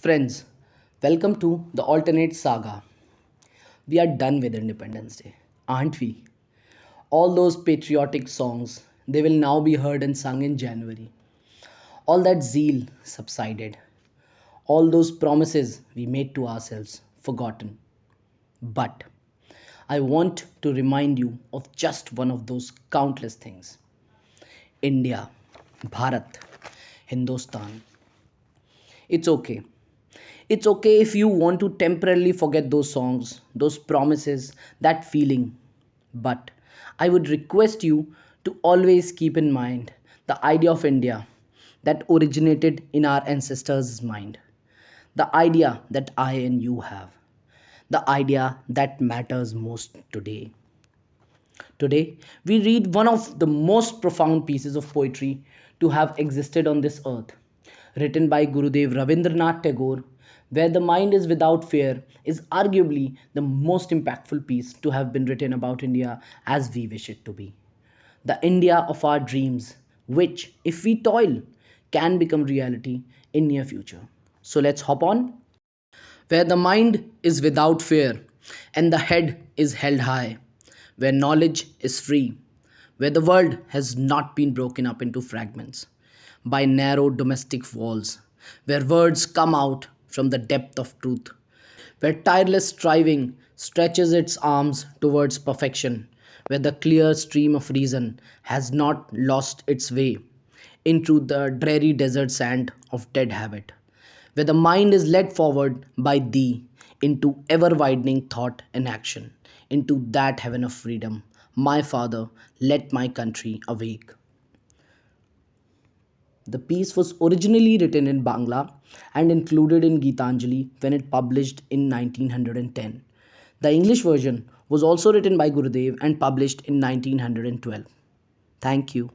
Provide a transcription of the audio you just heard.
Friends, welcome to the alternate saga. We are done with Independence Day, aren't we? All those patriotic songs, they will now be heard and sung in January. All that zeal subsided. All those promises we made to ourselves forgotten. But I want to remind you of just one of those countless things. India, Bharat, Hindustan. It's okay. It's okay if you want to temporarily forget those songs, those promises, that feeling. But I would request you to always keep in mind the idea of India that originated in our ancestors' mind, the idea that I and you have, the idea that matters most today. Today, we read one of the most profound pieces of poetry to have existed on this earth, written by Gurudev Rabindranath Tagore, where the mind is without fear is arguably the most impactful piece to have been written about India as we wish it to be. The India of our dreams, which, if we toil, can become reality in near future. So let's hop on where the mind is without fear and the head is held high, where knowledge is free, where the world has not been broken up into fragments by narrow domestic walls, where words come out from the depth of truth, where tireless striving stretches its arms towards perfection, where the clear stream of reason has not lost its way into the dreary desert sand of dead habit, where the mind is led forward by thee into ever widening thought and action, into that heaven of freedom. My Father, let my country awake. The piece was originally written in Bangla and included in Gitanjali when it published in 1910. The English version was also written by Gurudev and published in 1912. Thank you.